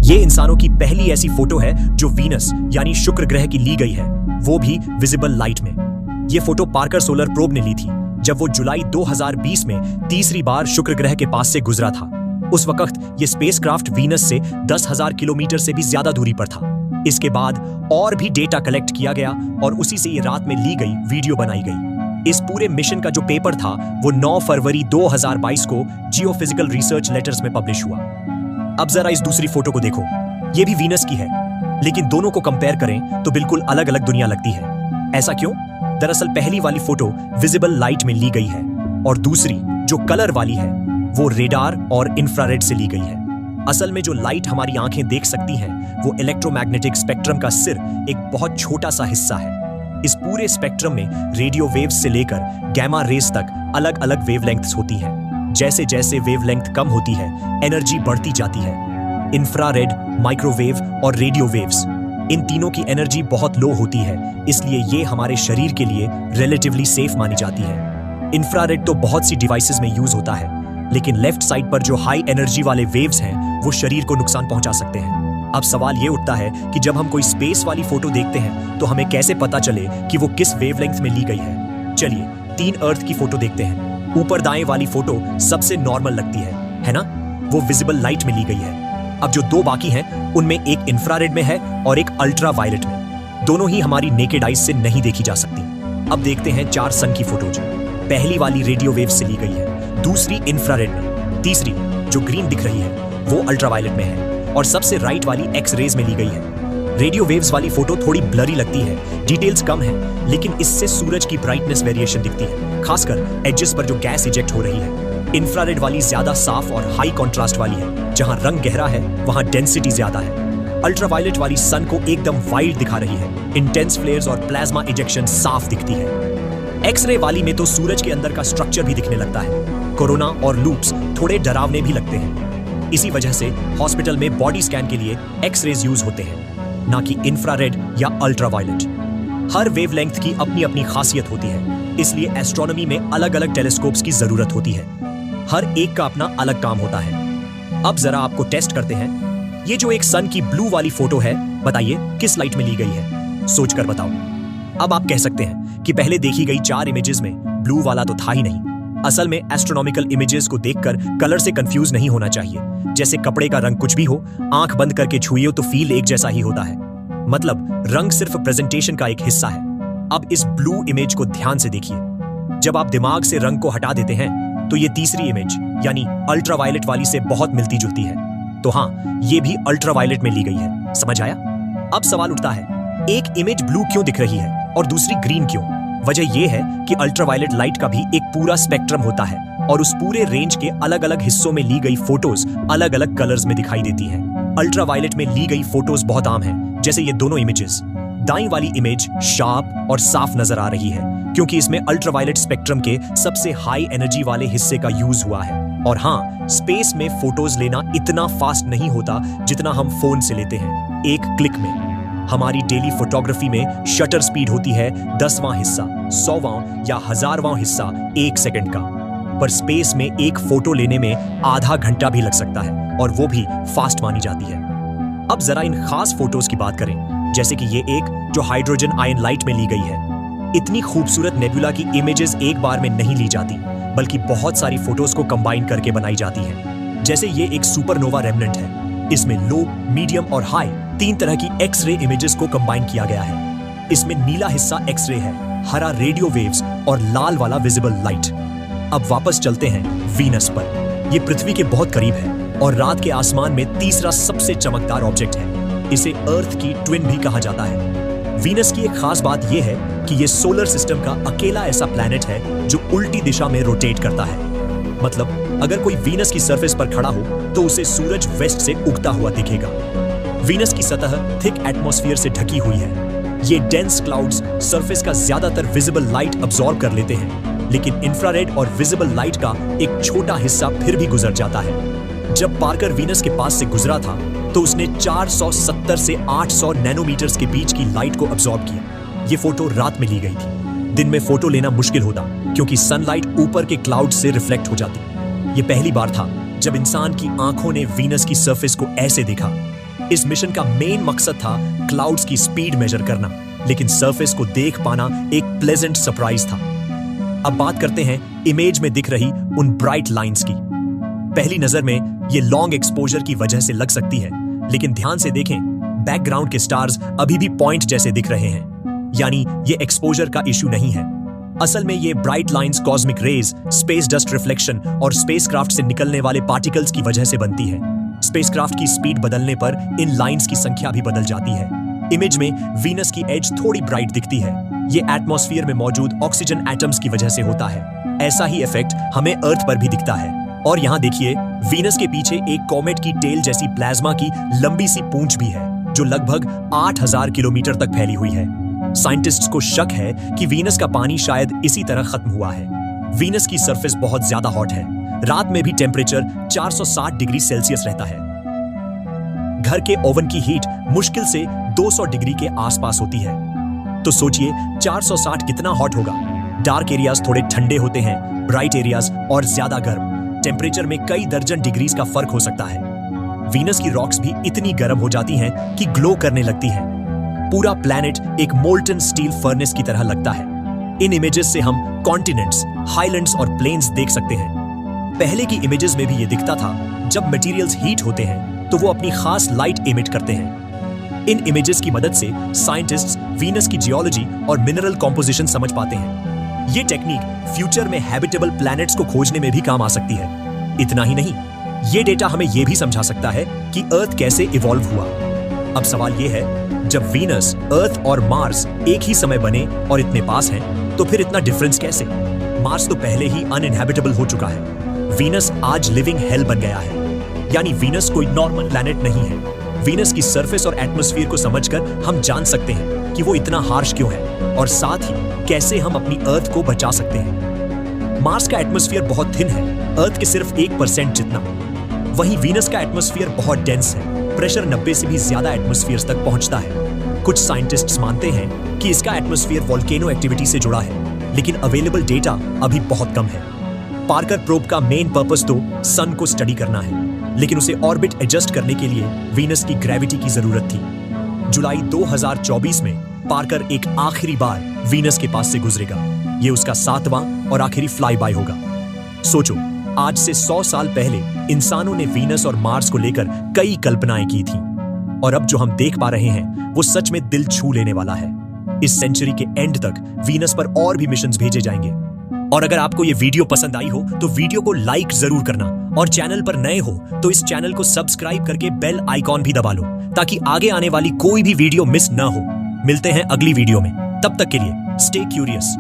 ये इंसानों की पहली ऐसी फोटो है जो वीनस यानी शुक्र ग्रह की ली गई है, वो भी विजिबल लाइट में। ये फोटो पार्कर सोलर प्रोब ने ली थी जब वो जुलाई 2020 में तीसरी बार शुक्र ग्रह के पास से गुजरा था। उस वक्त ये स्पेसक्राफ्ट वीनस से 10,000 किलोमीटर से भी ज्यादा दूरी पर था। इसके बाद और भी डेटा कलेक्ट किया गया और उसी से ये रात में ली गई वीडियो बनाई गई। इस पूरे मिशन का जो पेपर था वो 9 फरवरी 2022 को जियोफिजिकल रिसर्च लेटर्स में पब्लिश हुआ। अब जरा इस दूसरी फोटो को देखो, ये भी वीनस की है, लेकिन दोनों को कंपेयर करें तो बिल्कुल अलग अलग दुनिया लगती है। ऐसा क्यों? दरअसल पहली वाली फोटो विजिबल लाइट में ली गई है और दूसरी जो कलर वाली है वो रेडार और इंफ्रारेड से ली गई है। असल में जो लाइट हमारी आंखें देख सकती हैं वो इलेक्ट्रोमैग्नेटिक स्पेक्ट्रम का सिर्फ एक बहुत छोटा सा हिस्सा है। इस पूरे स्पेक्ट्रम में रेडियो वेव्स से लेकर गैमा रेज तक अलग अलग वेवलेंथ्स होती हैं। जैसे जैसे वेवलेंथ कम होती है एनर्जी बढ़ती जाती है। इंफ्रारेड, माइक्रोवेव और रेडियो वेव्स, इन तीनों की एनर्जी बहुत लो होती है, इसलिए ये हमारे शरीर के लिए रिलेटिवली सेफ मानी जाती है। इंफ्रारेड तो बहुत सी डिवाइसेस में यूज होता है, लेकिन लेफ्ट साइड पर जो हाई एनर्जी वाले वेव्स हैं वो शरीर को नुकसान पहुंचा सकते हैं। अब सवाल ये उठता है कि जब हम कोई स्पेस वाली फोटो देखते हैं तो हमें कैसे पता चले कि वो किस वेवलेंथ में ली गई है। चलिए 3 अर्थ की फोटो देखते हैं। ऊपर दाएं वाली फोटो सबसे नॉर्मल लगती है ना? वो विजिबल लाइट में ली गई है। अब जो 2 बाकी हैं उनमें एक इंफ्रारेड में है और एक अल्ट्रा वायलेट में। दोनों ही हमारी नेकेड आइज से नहीं देखी जा सकती। अब देखते हैं 4 सन की फोटोज। पहली वाली रेडियो वेव से ली गई है, दूसरी इंफ्रारेड में, तीसरी जो ग्रीन दिख रही है वो अल्ट्रा वायलेट में है और सबसे राइट वाली एक्स रेज में ली गई है। रेडियो वेव्स वाली फोटो थोड़ी ब्लरी लगती है, डिटेल्स कम है, लेकिन इससे सूरज की ब्राइटनेस वेरिएशन दिखती है, खासकर एजेस पर जो गैस इजेक्ट हो रही है। इंफ्रारेड वाली ज्यादा साफ और हाई कंट्रास्ट वाली है, जहां रंग गहरा है वहां डेंसिटी ज्यादा है। अल्ट्रावायलेट वाली सन को एकदम वाइल्ड दिखा रही है, इंटेंस फ्लेयर्स और प्लाज्मा इजेक्शन साफ दिखती है। एक्सरे वाली में तो सूरज के अंदर का स्ट्रक्चर भी दिखने लगता है। कोरोना और लूप्स थोड़े डरावने भी लगते हैं। इसी वजह से हॉस्पिटल में बॉडी स्कैन के लिए एक्सरेज यूज होते हैं, ना कि इंफ्रारेड या अल्ट्रावायलेट। हर वेवलेंथ की अपनी अपनी खासियत होती है, इसलिए एस्ट्रोनॉमी में अलग अलग टेलीस्कोप्स की जरूरत होती है। हर एक का अपना अलग काम होता है। अब जरा आपको टेस्ट करते हैं। ये जो एक सन की ब्लू वाली फोटो है, बताइए किस लाइट में ली गई है? सोचकर बताओ। अब आप कह सकते हैं कि पहले देखी गई 4 इमेजेस में ब्लू वाला तो था ही नहीं। असल में एस्ट्रोनॉमिकल इमेजेस को देखकर कलर से कंफ्यूज नहीं होना चाहिए। जैसे कपड़े का रंग कुछ भी हो, आंख बंद करके छुइए तो फील एक जैसा ही होता है। मतलब रंग सिर्फ प्रेजेंटेशन का एक हिस्सा है। अब इस ब्लू इमेज को ध्यान से देखिए। जब आप दिमाग से रंग को हटा देते हैं तो ये तीसरी इमेज यानी अल्ट्रावायलेट वाली से बहुत मिलती जुलती है। तो हाँ, ये भी अल्ट्रावायलेट में ली गई है। समझ आया? अब सवाल उठता है, एक इमेज ब्लू क्यों दिख रही है और दूसरी ग्रीन क्यों? वजह यह है कि अल्ट्रावायलेट लाइट का भी एक पूरा स्पेक्ट्रम होता है और उस पूरे रेंज के अलग अलग हिस्सों में ली गई फोटोज अलग अलग कलर्स में दिखाई देती हैं। अल्ट्रावायलेट में ली गई फोटोज बहुत आम हैं, जैसे ये दोनों इमेजेस। दाईं वाली इमेज शार्प और साफ नजर आ रही है क्योंकि इसमें अल्ट्रावायलेट स्पेक्ट्रम के सबसे हाई एनर्जी वाले हिस्से का यूज हुआ है। और हाँ, स्पेस में फोटोज लेना इतना फास्ट नहीं होता जितना हम फोन से लेते हैं, एक क्लिक में। हमारी डेली फोटोग्राफी में शटर स्पीड होती है 10वां हिस्सा, 100वां या 1000वां हिस्सा 1 सेकंड का। पर स्पेस में एक फोटो लेने में आधा घंटा भी लग सकता है और वो भी फास्ट मानी जाती है। अब जरा इन खास फोटोज की बात करें, जैसे कि ये एक जो हाइड्रोजन आयन लाइट में ली गई है। इतनी खूबसूरत नेबुला की इमेजेस एक बार में नहीं ली जाती, बल्कि बहुत सारी फोटोज को कंबाइन करके बनाई जाती है। जैसे ये एक सुपरनोवा रेमनेंट है। इसमें लो, मीडियम और हाई 3 तरह की एक्स रे इमेजेस को कंबाइन किया गया है। इसमें नीला हिस्सा एक्स रे है, हरा रेडियो वेव्स और लाल वाला विजिबल लाइट। अब वापस चलते हैं वीनस पर। यह पृथ्वी के बहुत करीब है और रात के आसमान में तीसरा सबसे चमकदार ऑब्जेक्ट है। इसे अर्थ की ट्विन भी कहा जाता है। वीनस की एक खास बात यह है कि यह सोलर सिस्टम का अकेला ऐसा प्लैनेट है जो उल्टी दिशा में रोटेट करता है। मतलब अगर कोई वीनस की सरफेस पर खड़ा हो तो उसे सूरज वेस्ट से उगता हुआ दिखेगा। वीनस की सतह थिक एटमॉस्फेयर से ढकी हुई है। ये डेंस क्लाउड्स सरफेस का ज्यादातर विजिबल लाइट अब्सॉर्ब कर लेते हैं, लेकिन इंफ्रारेड और विजिबल लाइट का एक छोटा हिस्सा फिर भी गुजर जाता है। जब पार्कर वीनस के पास से गुजरा था तो उसने 470 से 800 नैनोमीटर्स के बीच की लाइट को अब्सॉर्ब किया। ये फोटो रात में ली गई थी। दिन में फोटो लेना मुश्किल होता क्योंकि सनलाइट ऊपर के क्लाउड से रिफ्लेक्ट हो जाती। ये पहली बार था जब इंसान की आंखों ने वीनस की सरफेस को ऐसे देखा। इस मिशन का मेन मकसद था क्लाउड्स की स्पीड मेजर करना, लेकिन सरफेस को देख पाना एक प्लेजेंट सरप्राइज था। अब बात करते हैं इमेज में दिख रही उन ब्राइट लाइंस की। पहली नजर में ये लॉन्ग एक्सपोजर की वजह से लग सकती है, लेकिन ध्यान से देखें, बैकग्राउंड के स्टार्स अभी भी पॉइंट जैसे दिख रहे हैं, यानी ये एक्सपोजर का इश्यू नहीं है। असल में ये bright lines cosmic rays, space dust reflection और स्पेसक्राफ्ट से निकलने वाले पार्टिकल्स की वजह से बनती है। स्पेसक्राफ्ट की स्पीड बदलने पर इन लाइंस की संख्या भी बदल जाती है। इमेज में वीनस की एज थोड़ी ब्राइट दिखती है। ये एटमॉस्फेयर में मौजूद ऑक्सीजन एटम्स की वजह से होता है। ऐसा ही इफेक्ट हमें अर्थ पर भी दिखता है। और यहाँ देखिए, वीनस के पीछे एक कॉमेट की टेल जैसी प्लाज्मा की लंबी सी पूंछ भी है, जो लगभग 8000 किलोमीटर तक फैली हुई है। साइंटिस्ट्स को शक है कि वीनस का पानी शायद इसी तरह खत्म हुआ है। वीनस की सरफेस बहुत ज्यादा हॉट है। रात में भी टेम्परेचर 460 डिग्री सेल्सियस रहता है। घर के ओवन की हीट मुश्किल से 200 डिग्री के आसपास होती है। तो सोचिए 460 कितना हॉट होगा। डार्क एरियाज थोड़े ठंडे होते हैं, ब्राइट एरियाज और ज्यादा गर्म। टेम्परेचर में कई दर्जन डिग्रीज का फर्क हो सकता है। वीनस की रॉक्स भी इतनी गर्म हो जाती हैं कि ग्लो करने लगती हैं। पूरा प्लैनेट एक मोल्टन स्टील फर्नेस की तरह लगता है। इन इमेजेस से हम कॉन्टिनेंट्स, हाईलैंड्स और प्लेन्स देख सकते हैं। पहले की इमेजेस में भी ये दिखता था। जब मटेरियल्स हीट होते हैं तो वो अपनी खास लाइट एमिट करते हैं। इन इमेजेस की मदद से साइंटिस्ट्स वीनस की जियोलॉजी और मिनरल कॉम्पोजिशन समझ पाते हैं। ये टेक्निक फ्यूचर में हैबिटेबल प्लैनेट्स को खोजने में भी काम आ सकती है। इतना ही नहीं, ये डेटा हमें ये भी समझा सकता है कि अर्थ कैसे इवॉल्व हुआ। अब सवाल ये है, जब वीनस, अर्थ और मार्स एक ही समय बने और इतने पास हैं, तो फिर इतना डिफरेंस कैसे? मार्स तो पहले ही अनइनहैबिटेबल हो चुका है। वीनस आज लिविंग हेल बन गया है। यानी वीनस कोई नॉर्मल प्लैनेट नहीं है। वीनस की सरफेस और एटमॉस्फेयर को समझकर हम जान सकते हैं कि वो इतना हार्श क्यों है और साथ ही कैसे हम अपनी अर्थ को बचा सकते हैं। मार्स का एटमॉस्फेयर बहुत थिन है, अर्थ के सिर्फ 1% जितना। वहीं वीनस का एटमॉस्फेयर बहुत डेंस है, प्रेशर 90 से भी ज्यादा एटमॉस्फेयर तक पहुंचता है। कुछ साइंटिस्ट्स मानते हैं कि इसका एटमॉस्फेयर वोल्केनो एक्टिविटी से जुड़ा है, लेकिन अवेलेबल डेटा अभी बहुत कम है। पार्कर प्रोब का मेन पर्पस तो सन को स्टडी करना है, लेकिन उसे ऑर्बिट एडजस्ट करने के लिए वीनस की ग्रेविटी की जरूरत थी। जुलाई 2024 में पार्कर एक आखिरी बार वीनस के पास से गुजरेगा। ये उसका 7वां और आखिरी फ्लाई बाय होगा। सोचो, आज से 100 साल पहले इंसानों ने वीनस और मार्स को लेकर कई कल्पनाएं की थी, और अब जो हम देख पा रहे हैं वो सच में दिल छू लेने वाला है। इस सेंचुरी के एंड तक वीनस पर और भी मिशंस भेजे जाएंगे। और अगर आपको ये वीडियो पसंद आई हो तो वीडियो को लाइक जरूर करना, और चैनल पर नए हो तो इस चैनल को सब्सक्राइब करके बेल आइकॉन भी दबा लो, ताकि आगे आने वाली कोई भी वीडियो मिस ना हो। मिलते हैं अगली वीडियो में, तब तक के लिए स्टे क्यूरियस।